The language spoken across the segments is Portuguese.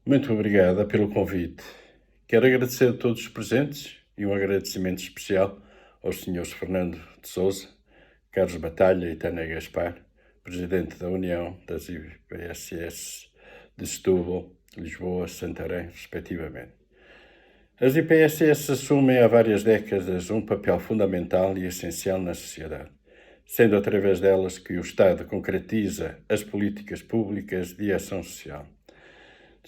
Muito obrigada pelo convite. Quero agradecer a todos os presentes e um agradecimento especial aos senhores Fernando de Sousa, Carlos Batalha e Tânia Gaspar, Presidente da União das IPSS de Setúbal, Lisboa, Santarém, respectivamente. As IPSS assumem há várias décadas um papel fundamental e essencial na sociedade, sendo através delas que o Estado concretiza as políticas públicas de ação social.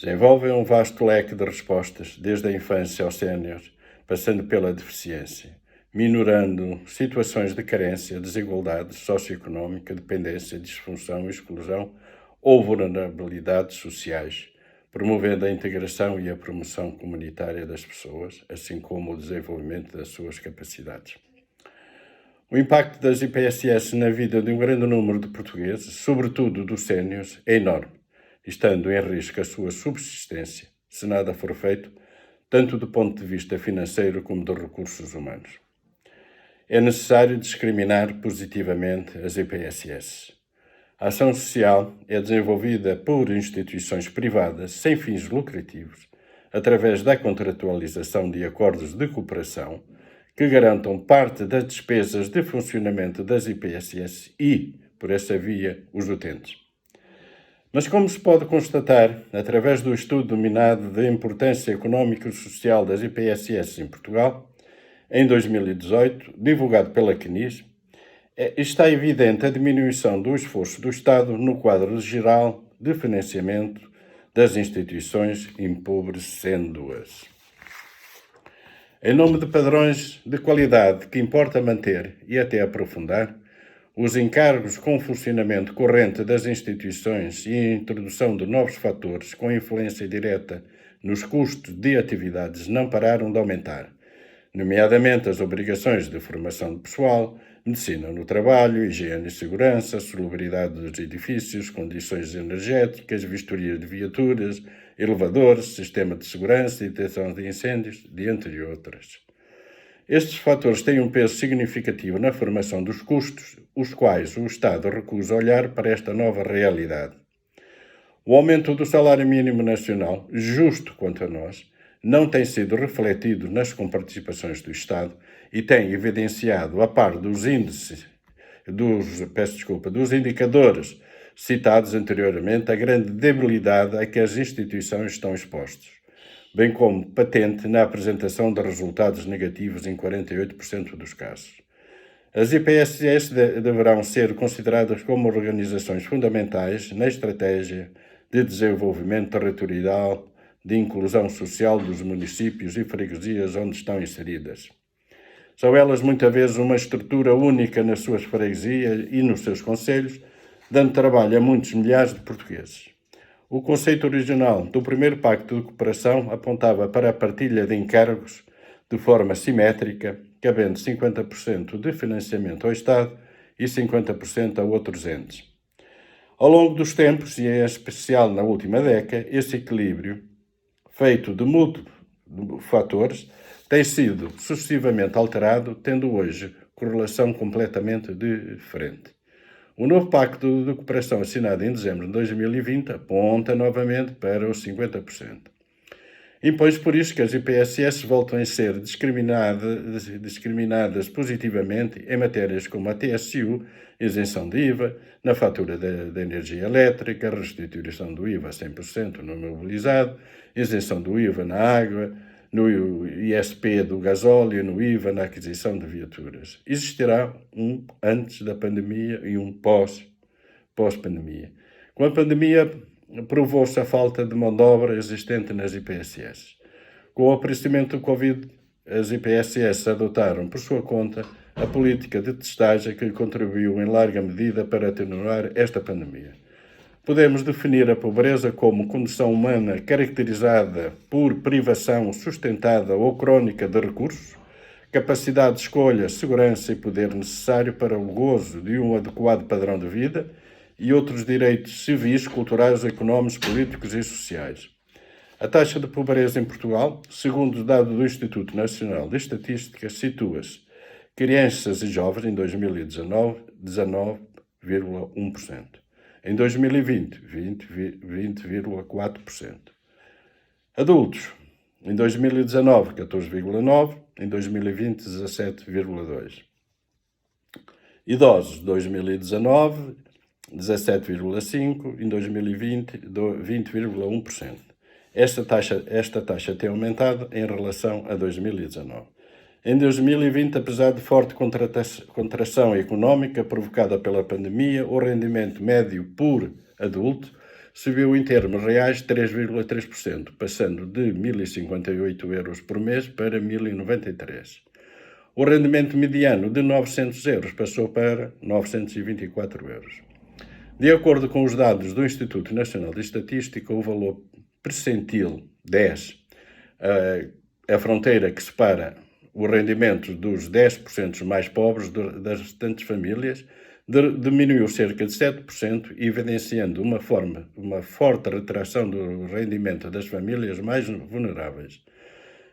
Desenvolvem um vasto leque de respostas, desde a infância aos séniores, passando pela deficiência, minorando situações de carência, desigualdade socioeconómica, dependência, disfunção, exclusão ou vulnerabilidades sociais, promovendo a integração e a promoção comunitária das pessoas, assim como o desenvolvimento das suas capacidades. O impacto das IPSS na vida de um grande número de portugueses, sobretudo dos séniores, é enorme, estando em risco a sua subsistência, se nada for feito, tanto do ponto de vista financeiro como dos recursos humanos. É necessário discriminar positivamente as IPSS. A ação social é desenvolvida por instituições privadas sem fins lucrativos, através da contratualização de acordos de cooperação que garantam parte das despesas de funcionamento das IPSS e, por essa via, os utentes. Mas como se pode constatar, através do estudo denominado de Importância Económica e Social das IPSS em Portugal, em 2018, divulgado pela CNIS, está evidente a diminuição do esforço do Estado no quadro geral de financiamento das instituições, empobrecendo-as. Em nome de padrões de qualidade que importa manter e até aprofundar, os encargos com o funcionamento corrente das instituições e a introdução de novos fatores com influência direta nos custos de atividades não pararam de aumentar, nomeadamente as obrigações de formação de pessoal, medicina no trabalho, higiene e segurança, salubridade dos edifícios, condições energéticas, vistoria de viaturas, elevadores, sistema de segurança e detecção de incêndios, dentre outras. Estes fatores têm um peso significativo na formação dos custos, os quais o Estado recusa olhar para esta nova realidade. O aumento do salário mínimo nacional, justo quanto a nós, não tem sido refletido nas comparticipações do Estado e tem evidenciado, a par dos dos indicadores citados anteriormente, a grande debilidade a que as instituições estão expostas, bem como patente na apresentação de resultados negativos em 48% dos casos. As IPSS deverão ser consideradas como organizações fundamentais na estratégia de desenvolvimento territorial, de inclusão social dos municípios e freguesias onde estão inseridas. São elas muitas vezes uma estrutura única nas suas freguesias e nos seus concelhos, dando trabalho a muitos milhares de portugueses. O conceito original do primeiro Pacto de Cooperação apontava para a partilha de encargos de forma simétrica, cabendo 50% de financiamento ao Estado e 50% a outros entes. Ao longo dos tempos, e em especial na última década, esse equilíbrio, feito de múltiplos fatores, tem sido sucessivamente alterado, tendo hoje correlação completamente diferente. O novo Pacto de Cooperação assinado em dezembro de 2020 aponta novamente para os 50%. Impõe por isso que as IPSS voltem a ser discriminadas positivamente em matérias como a TSU, isenção de IVA, na fatura da energia elétrica, restituição do IVA a 100% no mobilizado, isenção do IVA na água, no ISP do gasóleo, no IVA na aquisição de viaturas. Existirá um antes da pandemia e um pós-pandemia. Com a pandemia, provou-se a falta de mão de obra existente nas IPSS. Com o aparecimento do Covid, as IPSS adotaram, por sua conta, a política de testagem que contribuiu em larga medida para atenuar esta pandemia. Podemos definir a pobreza como condição humana caracterizada por privação sustentada ou crónica de recursos, capacidade de escolha, segurança e poder necessário para o gozo de um adequado padrão de vida e outros direitos civis, culturais, económicos, políticos e sociais. A taxa de pobreza em Portugal, segundo os dados do Instituto Nacional de Estatística, situa-se crianças e jovens em 2019, 19,1%. Em 2020, 20,4%. Adultos, em 2019, 14,9%, em 2020, 17,2%. Idosos, 2019, 17,5%, em 2020, 20,1%. Esta taxa tem aumentado em relação a 2019. Em 2020, apesar de forte contração económica provocada pela pandemia, o rendimento médio por adulto subiu em termos reais 3,3%, passando de 1.058 euros por mês para 1.093. O rendimento mediano de 900 euros passou para 924 euros. De acordo com os dados do Instituto Nacional de Estatística, o valor percentil 10, a fronteira que separa os rendimentos dos 10% mais pobres das restantes famílias, diminuiu cerca de 7%, evidenciando uma forte retração do rendimento das famílias mais vulneráveis.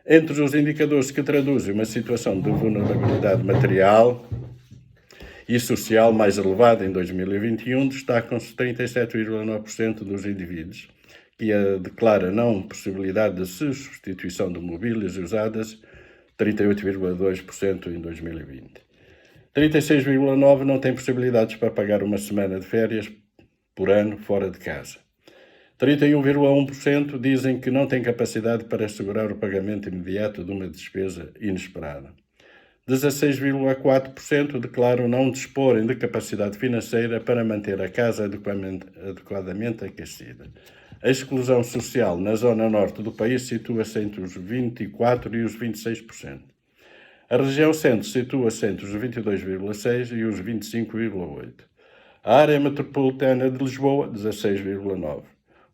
Entre os indicadores que traduzem uma situação de vulnerabilidade material e social mais elevada em 2021, destacam-se 37,9% dos indivíduos que declara não possibilidade de substituição de mobílias usadas, 38,2% em 2020. 36,9% não têm possibilidades para pagar uma semana de férias por ano fora de casa. 31,1% dizem que não têm capacidade para assegurar o pagamento imediato de uma despesa inesperada. 16,4% declaram não disporem de capacidade financeira para manter a casa adequadamente aquecida. A exclusão social na zona norte do país situa-se entre os 24% e os 26%. A região centro situa-se entre os 22,6% e os 25,8%. A área metropolitana de Lisboa, 16,9%.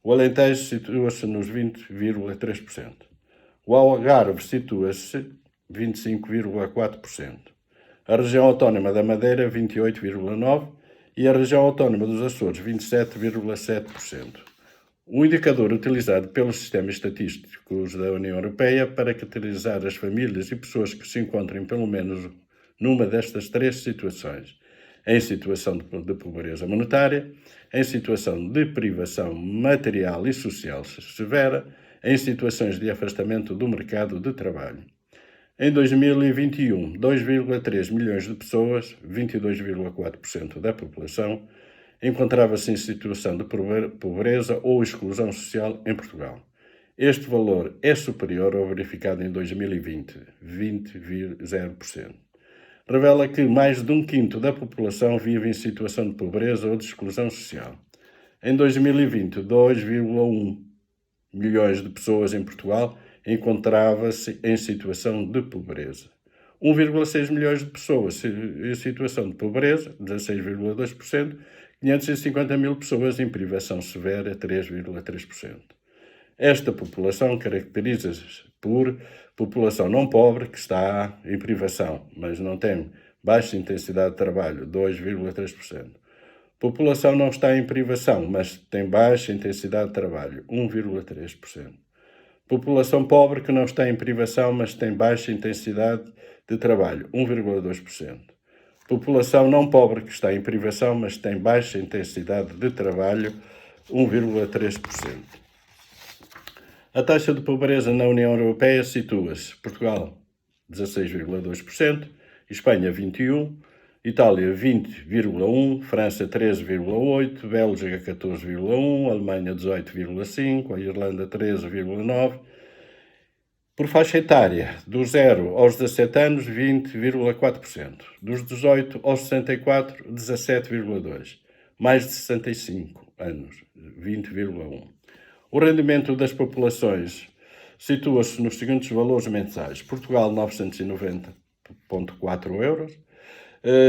O Alentejo situa-se nos 20,3%. O Algarve situa-se 25,4%. A região autónoma da Madeira, 28,9%. E a região autónoma dos Açores, 27,7%. O indicador utilizado pelos sistemas estatísticos da União Europeia para caracterizar as famílias e pessoas que se encontrem pelo menos numa destas três situações: em situação de pobreza monetária, em situação de privação material e social severa, em situações de afastamento do mercado de trabalho. Em 2021, 2,3 milhões de pessoas, 22,4% da população, encontrava-se em situação de pobreza ou exclusão social em Portugal. Este valor é superior ao verificado em 2020, 20,0%. Revela que mais de um quinto da população vive em situação de pobreza ou de exclusão social. Em 2020, 2,1 milhões de pessoas em Portugal encontrava-se em situação de pobreza. 1,6 milhões de pessoas em situação de pobreza, 16,2%, 550 mil pessoas em privação severa, 3,3%. Esta população caracteriza-se por população não pobre que está em privação, mas não tem baixa intensidade de trabalho, 2,3%. População não está em privação, mas tem baixa intensidade de trabalho, 1,3%. População pobre que não está em privação, mas tem baixa intensidade de trabalho, 1,2%. População não pobre que está em privação, mas tem baixa intensidade de trabalho, 1,3%. A taxa de pobreza na União Europeia situa-se: Portugal, 16,2%, Espanha, 21%, Itália, 20,1%, França, 13,8%, Bélgica, 14,1%, Alemanha, 18,5%, a Irlanda, 13,9%. Por faixa etária, dos 0 aos 17 anos, 20,4%. Dos 18 aos 64, 17,2%. Mais de 65 anos, 20,1%. O rendimento das populações situa-se nos seguintes valores mensais: Portugal, 990,4 euros,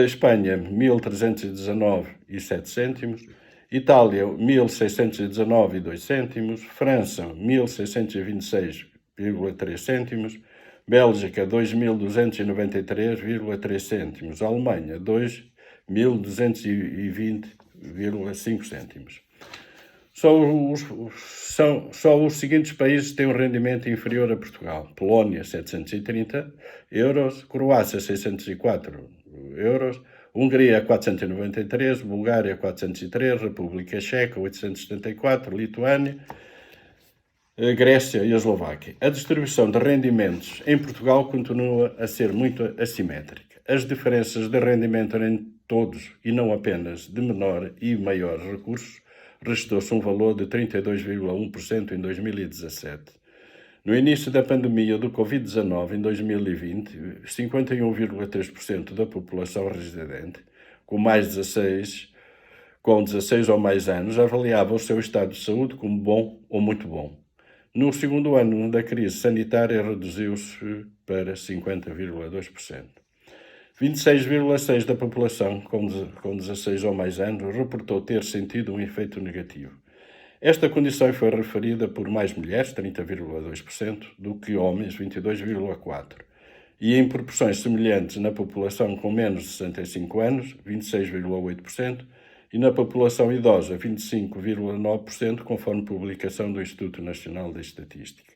Espanha, 1.319,7 cêntimos, Itália, 1.619,2 cêntimos, França, 1.626,3 cêntimos, Bélgica, 2.293,3 cêntimos, Alemanha, 2.220,5 cêntimos. Só os seguintes países têm um rendimento inferior a Portugal: Polónia, 730 euros, Croácia, 604 euros, Hungria, 493, Bulgária, 403, República Checa, 874, Lituânia, a Grécia e a Eslováquia. A distribuição de rendimentos em Portugal continua a ser muito assimétrica. As diferenças de rendimento em todos, e não apenas de menor e maior recursos, registrou-se um valor de 32,1% em 2017. No início da pandemia do Covid-19, em 2020, 51,3% da população residente, com 16 ou mais anos, avaliava o seu estado de saúde como bom ou muito bom. No segundo ano da crise sanitária, reduziu-se para 50,2%. 26,6% da população com 16 ou mais anos reportou ter sentido um efeito negativo. Esta condição foi referida por mais mulheres, 30,2%, do que homens, 22,4%, e em proporções semelhantes na população com menos de 65 anos, 26,8%, e na população idosa, 25,9%, conforme publicação do Instituto Nacional de Estatística.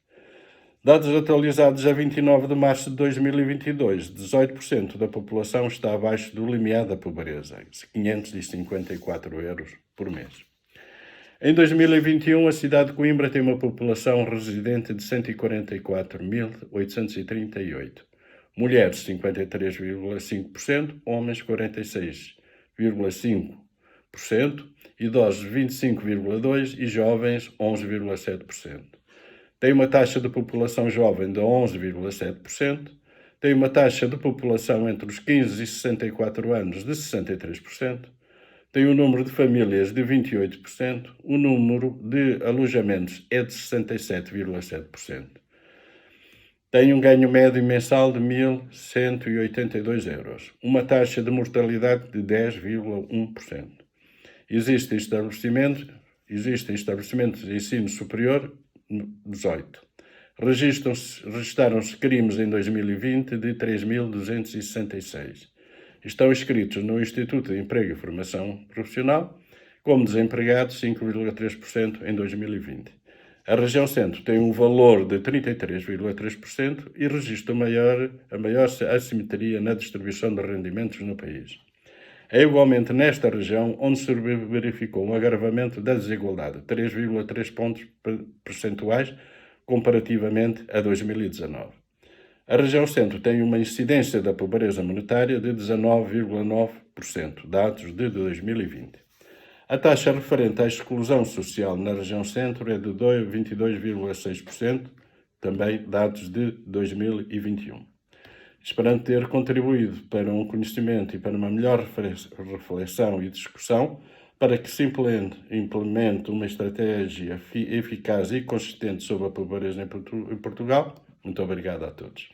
Dados atualizados a 29 de março de 2022, 18% da população está abaixo do limiar da pobreza, 554 euros por mês. Em 2021, a cidade de Coimbra tem uma população residente de 144.838. Mulheres, 53,5%, homens, 46,5%, idosos, 25,2% e jovens, 11,7%. Tem uma taxa de população jovem de 11,7%, tem uma taxa de população entre os 15 e 64 anos de 63%, tem um número de famílias de 28%, o número de alojamentos é de 67,7%. Tem um ganho médio mensal de 1.182 euros, uma taxa de mortalidade de 10,1%. Existem estabelecimentos de ensino superior 18. Registaram-se crimes em 2020 de 3.266. Estão inscritos no Instituto de Emprego e Formação Profissional como desempregados 5,3% em 2020. A região centro tem um valor de 33,3% e registra a maior assimetria na distribuição de rendimentos no país. É igualmente nesta região onde se verificou um agravamento da desigualdade, 3,3 pontos percentuais comparativamente a 2019. A região centro tem uma incidência da pobreza monetária de 19,9%, dados de 2020. A taxa referente à exclusão social na região centro é de 22,6%, também dados de 2021. Esperando ter contribuído para um conhecimento e para uma melhor reflexão e discussão, para que se implemente uma estratégia eficaz e consistente sobre a pobreza em Portugal. Muito obrigado a todos.